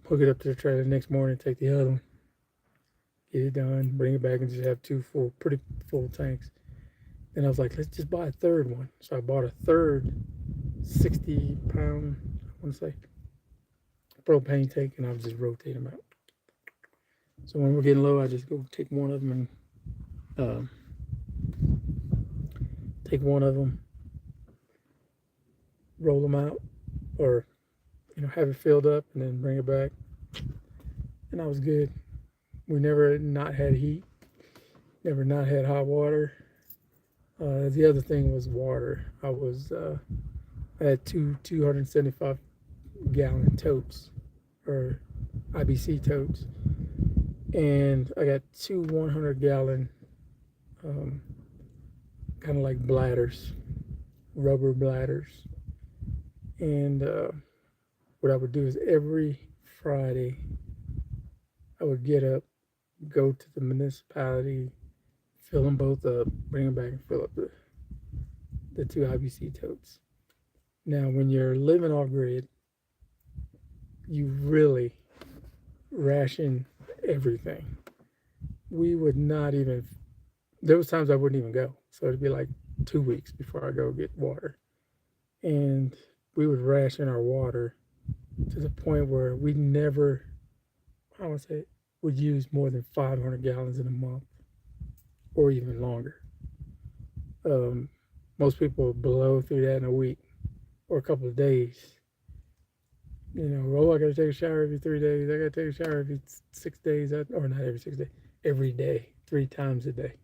hook it up to the trailer. The next morning, take the other one, get it done, bring it back, and just have 2 pretty full tanks. And I was like, let's just buy a third one. So I bought a third 60-pound, I want to say, propane tank, and I would just rotate them out. So when we're getting low, I just go take one of them and roll them out, or have it filled up and then bring it back. And I was good. We never not had heat, never not had hot water. The other thing was water. I had 2 275-gallon totes, or IBC totes, and I got 2 100-gallon kind of like bladders, rubber bladders. And what I would do is every Friday, I would get up, go to the municipality, fill them both up, bring them back and fill up the two IBC totes. Now, when you're living off grid, you really ration everything. We would not even, there was times I wouldn't even go. So it'd be like 2 weeks before I go get water. And we would ration our water to the point where we never, I would say, would use more than 500 gallons in a month or even longer. Most people blow through that in a week or a couple of days. You know, oh, I got to take a shower every 3 days. I got to take a shower every 6 days, or not every 6 days, every day, 3 times a day.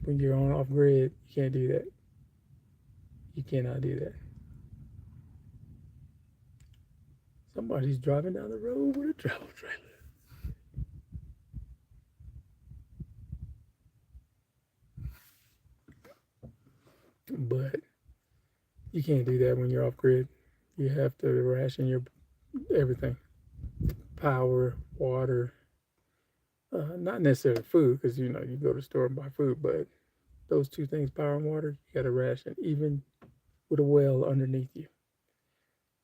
When you're on off grid, you can't do that. You cannot do that. Somebody's driving down the road with a travel trailer. But you can't do that when you're off grid. You have to ration your everything: power, water, not necessarily food, because you know you go to the store and buy food, but those two things, power and water, you got to ration, even with a well underneath you.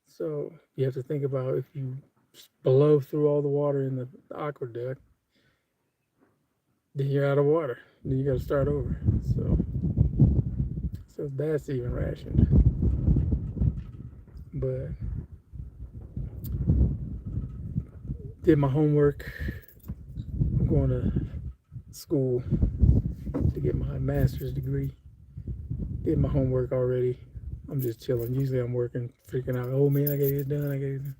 So you have to think about, if you blow through all the water in the aqueduct, then you're out of water. Then you got to start over. So that's even rationed. But did my homework. I'm going to school to get my master's degree. Did my homework already. I'm just chilling. Usually I'm working, freaking out. Oh man, I gotta get it done. I gotta get it done.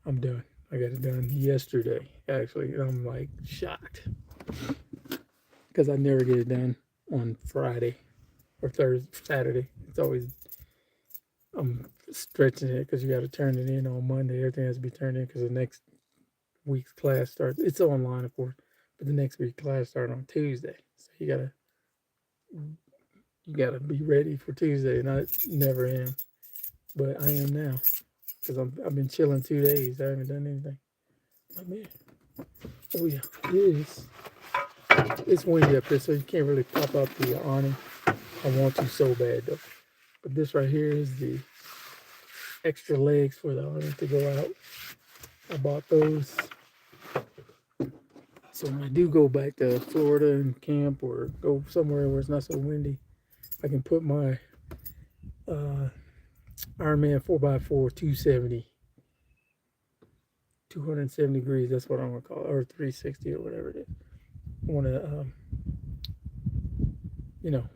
I'm done. I got it done yesterday, actually. And I'm like shocked because I never get it done on Friday or Thursday, Saturday. It's always, I'm stretching it because you got to turn it in on Monday. Everything has to be turned in because the next week's class starts. It's online, of course, but the next week's class starts on Tuesday. So you gotta be ready for Tuesday, and I never am, but I am now because I've been chilling 2 days. I haven't done anything. Oh man, oh yeah, it's windy up here, so you can't really pop up the awning. I want to so bad though, but this right here is the extra legs for the awning to go out. I bought those, so when I do go back to Florida and camp or go somewhere where it's not so windy, I can put my Ironman 4x4 270 degrees. That's what I'm gonna call it, or 360 or whatever it is. I want to, you know,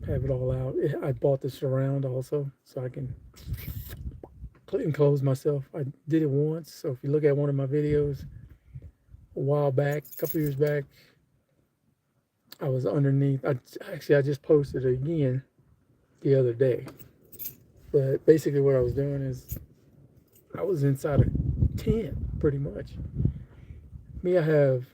have it all out. I bought the surround also, so I can enclose myself. I did it once, so if you look at one of my videos a while back, a couple years back, I was underneath. I just posted it again the other day. But basically what I was doing is I was inside a tent pretty much. Me, I have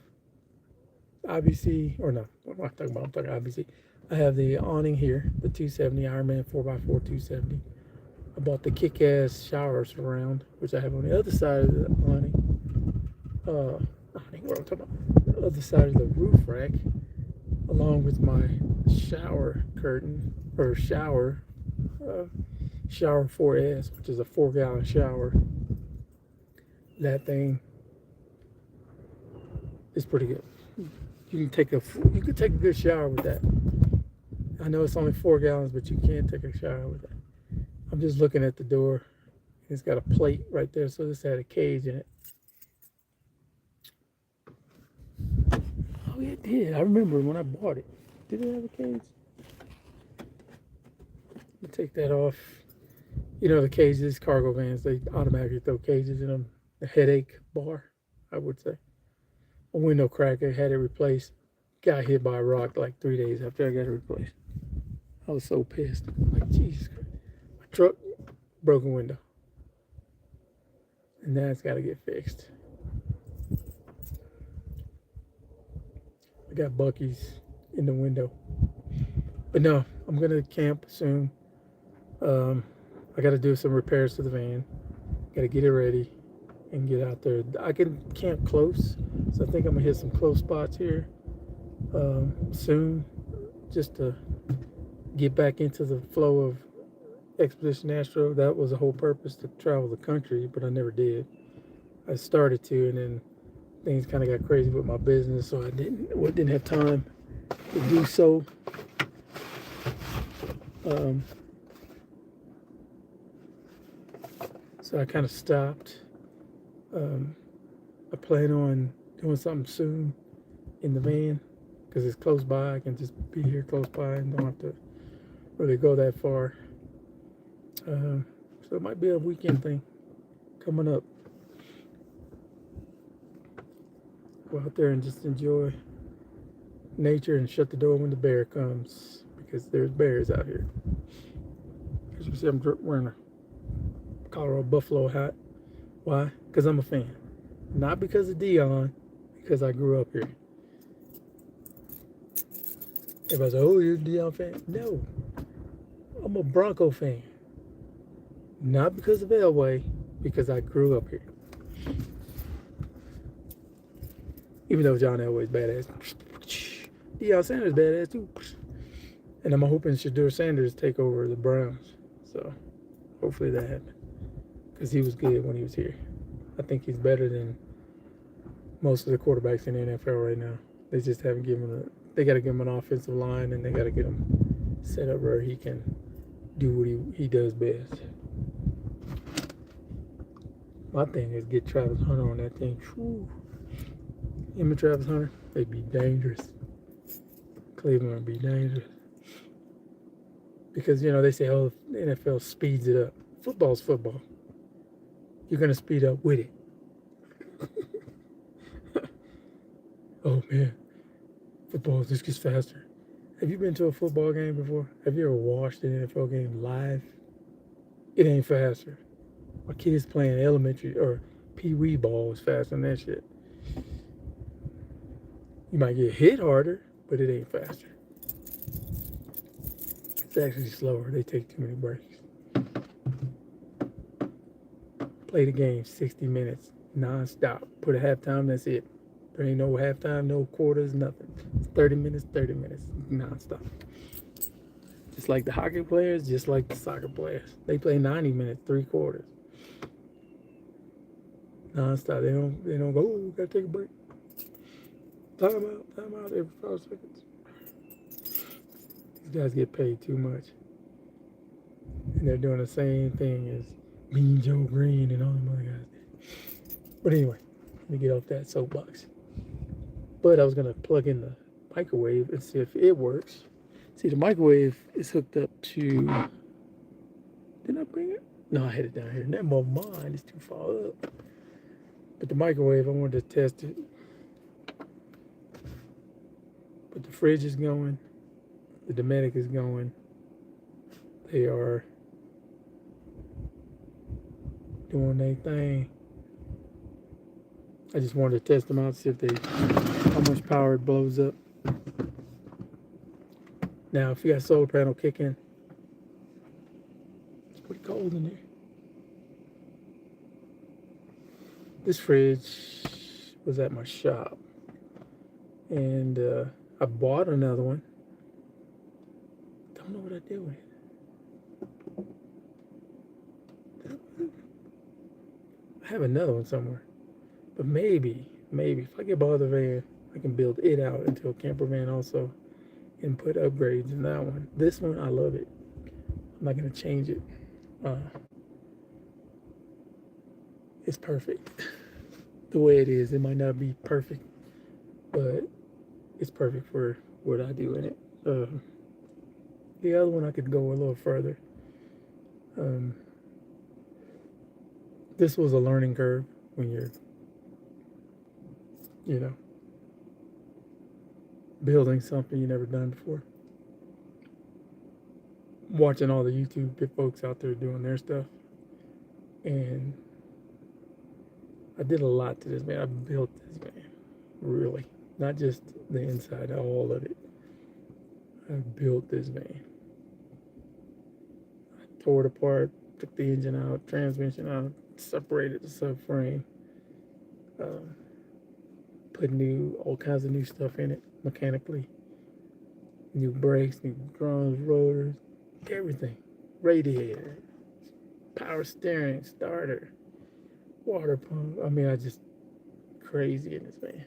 IBC, or no, what am I talking about? I'm talking IBC. I have the awning here, the 270 Ironman 4x4 270. I bought the kick-ass shower surround, which I have on the other side of the awning. What I'm talking about, the other side of the roof rack, along with my shower curtain, or shower 4S, which is a 4-gallon shower. That thing is pretty good. You can take a good shower with that. I know it's only 4 gallons, but you can take a shower with that. I'm just looking at the door. It's got a plate right there, so this had a cage in it. Oh, it did. I remember when I bought it. Did it have a cage? Let me take that off. You know, the cages, cargo vans, they automatically throw cages in them. A headache bar, I would say. A window cracker, had it replaced. Got hit by a rock like 3 days after I got it replaced. I was so pissed. I'm like, Jesus Christ. My truck, broken window. And now it's got to get fixed. I got Buc-ee's in the window. But no, I'm going to camp soon. I got to do some repairs to the van. Got to get it ready. and get out there. I can camp close, so I think I'm gonna hit some close spots here soon, just to get back into the flow of Expedition Astro. That was the whole purpose, to travel the country, but I never did. I started to, and then things kind of got crazy with my business, so I didn't have time to do so. Um, so I kind of stopped. I plan on doing something soon in the van because it's close by. I can just be here close by and don't have to really go that far. So it might be a weekend thing coming up. Go out there and just enjoy nature and shut the door when the bear comes, because there's bears out here. As you see, I'm wearing a Colorado Buffalo hat. Why? Because I'm a fan. Not because of Dion, because I grew up here. Everybody's like, oh, you're a Dion fan? No. I'm a Bronco fan. Not because of Elway, because I grew up here. Even though John Elway's badass. Deion Sanders badass too. And I'm hoping Shedeur Sanders take over the Browns. So hopefully that happens. Because he was good when he was here. I think he's better than most of the quarterbacks in the NFL right now. They just haven't given him they got to give him an offensive line, and they got to get him set up where he can do what he does best. My thing is get Travis Hunter on that thing. Whew. Him and Travis Hunter, they'd be dangerous. Cleveland would be dangerous. Because, they say, oh, the NFL speeds it up. Football's football. You're going to speed up with it. Oh, man. Football just gets faster. Have you been to a football game before? Have you ever watched an NFL game live? It ain't faster. My kids playing elementary or pee-wee ball is faster than that shit. You might get hit harder, but it ain't faster. It's actually slower. They take too many breaks. Play the game 60 minutes, non-stop. Put a halftime, that's it. There ain't no halftime, no quarters, nothing. It's 30 minutes, non-stop. Just like the hockey players, just like the soccer players. They play 90 minutes, 3 quarters. Non-stop. They don't go, oh, gotta take a break. Time out every 5 seconds. These guys get paid too much. And they're doing the same thing as Mean Joe Green and all them other guys. But anyway, let me get off that soapbox. But I was going to plug in the microwave and see if it works. See, the microwave is hooked up to... Didn't I bring it? No, I had it down here. Never mind, it's too far up. But the microwave, I wanted to test it. But the fridge is going. The Dometic is going. They are doing their thing. I just wanted to test them out, see if how much power it blows up. Now, if you got solar panel kicking, it's pretty cold in there. This fridge was at my shop, and I bought another one. Don't know what I did with it. I have another one somewhere. But maybe, if I get my other van, I can build it out into a camper van also and put upgrades in that one. This one, I love it. I'm not going to change it. It's perfect. The way it is, it might not be perfect, but it's perfect for what I do in it. The other one, I could go a little further. This was a learning curve when you're building something you never done before. Watching all the YouTube folks out there doing their stuff. And I did a lot to this van. I built this van, really. Not just the inside, all of it. I built this van. I tore it apart, took the engine out, transmission out, separated the subframe, Put all kinds of new stuff in it mechanically. New brakes, new drums, rotors, everything. Radiator, power steering, starter, water pump. I mean, I just crazy in this van.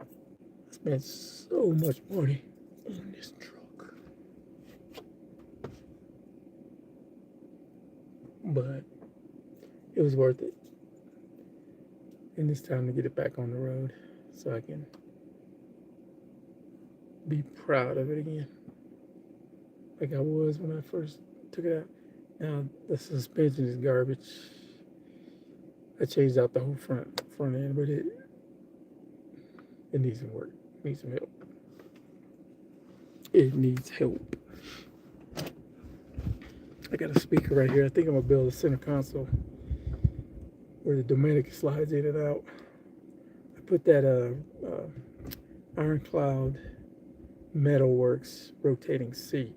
I spent so much money on this truck. But it was worth it. And it's time to get it back on the road so I can be proud of it again. Like I was when I first took it out. Now the suspension is garbage. I changed out the whole front end, but it needs some work. It needs some help. It needs help. I got a speaker right here. I think I'm gonna build a center console where the Dominic slides in and out. I put that Ironclad Metalworks rotating seat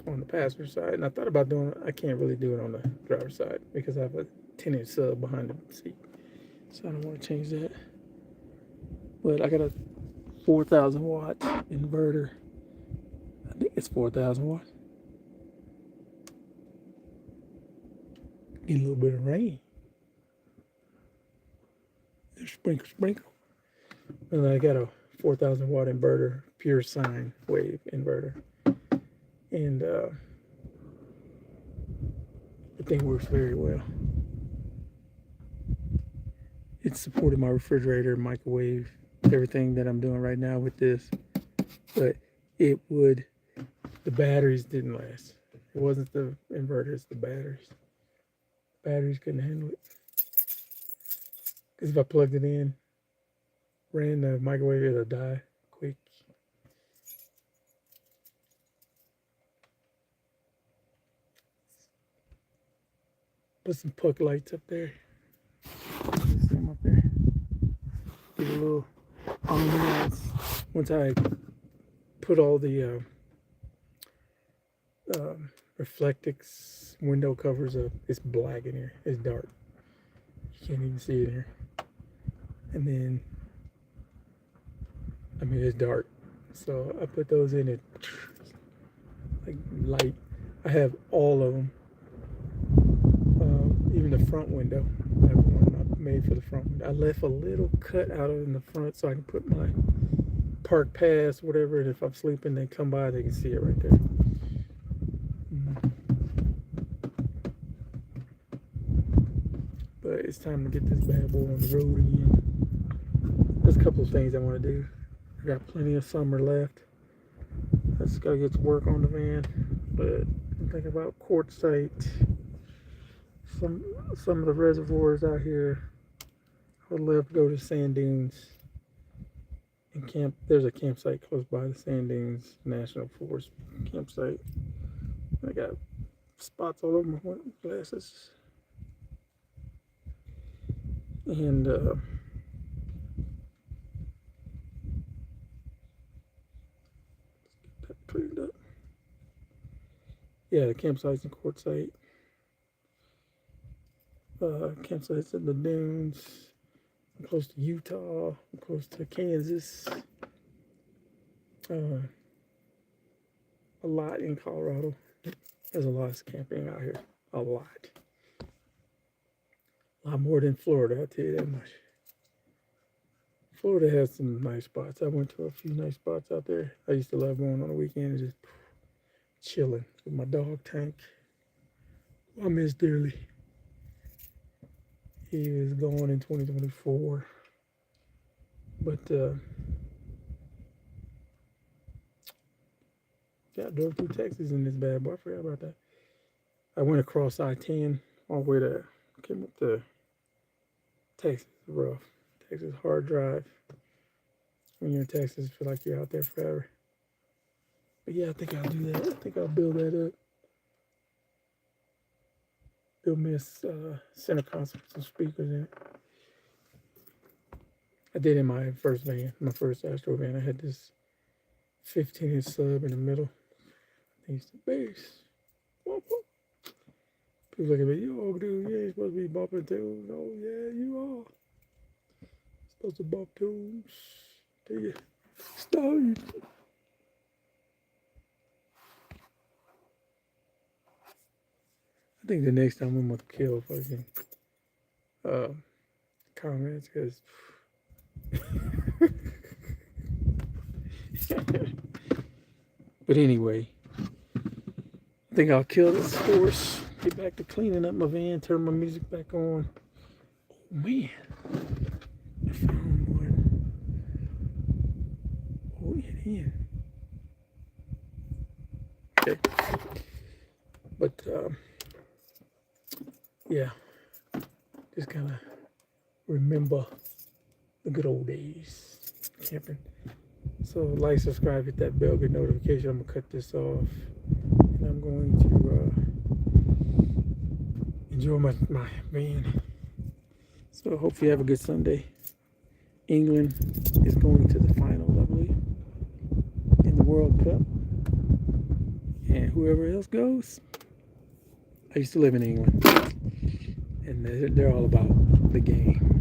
on the passenger side, and I thought about doing it. I can't really do it on the driver's side because I have a 10-inch sub behind the seat, so I don't want to change that. But I got a 4,000 watt inverter. I think it's 4,000 watts. Get a little bit of rain. Sprinkle, sprinkle. And I got a 4,000 watt inverter, pure sine wave inverter. And the thing works very well. It supported my refrigerator, microwave, everything that I'm doing right now with this. But the batteries didn't last. It wasn't the inverter, it's the batteries. Batteries couldn't handle it. Because if I plugged it in, ran the microwave, it'll die quick. Put some puck lights up there. See them up there. Get a little ambiance. Once I put all the Reflectix window covers up, it's black in here. It's dark. You can't even see it here. And then, I mean, it's dark. So I put those in it, like light. I have all of them. Even the front window. I have one made for the front window. I left a little cut out in the front so I can put my park pass, whatever. And if I'm sleeping, they come by, they can see it right there. But it's time to get this bad boy on the road again. There's a couple of things I want to do. I got plenty of summer left. I just gotta get to work on the van. But I'm thinking about quartzite. Some of the reservoirs out here. I would love to go to sand dunes and camp. There's a campsite close by the Sand Dunes National Forest campsite. I got spots all over my glasses. And let's get that cleaned up. Yeah, the campsites in Quartzsite. Campsites in the dunes. I'm close to Utah. I'm close to Kansas. A lot in Colorado. There's a lot of camping out here. A lot. A lot more than Florida, I'll tell you that much. Florida has some nice spots. I went to a few nice spots out there. I used to love going on the weekend and just chilling with my dog Tank. I miss dearly. He was gone in 2024. But yeah, I drove through Texas in this bad boy. I forgot about that. I went across I-10 all the way to, came up to Texas. Rough. Texas hard drive. When you're in Texas, you feel like you're out there forever. But yeah, I think I'll do that. I think I'll build that up. Build me a center console with some speakers in it. I did in my first van, my first Astro van. I had this 15-inch sub in the middle. I used the bass. Whoop, whoop. People look at me, yo, dude, you ain't supposed to be bumping too. Oh, yeah, you are. Buster Bob Jones. Tell you, start. I think the next time I'm gonna kill fucking comments because. But anyway, I think I'll kill this horse. Get back to cleaning up my van. Turn my music back on. Oh man, I found one. Oh yeah. Okay, but yeah, just kind of remember the good old days camping. So like, subscribe, hit that bell, get notification. I'm gonna cut this off, and I'm going to enjoy my van. So hopefully you have a good Sunday. England is going to the finals, I believe, in the World Cup, and whoever else goes. I used to live in England, and they're all about the game.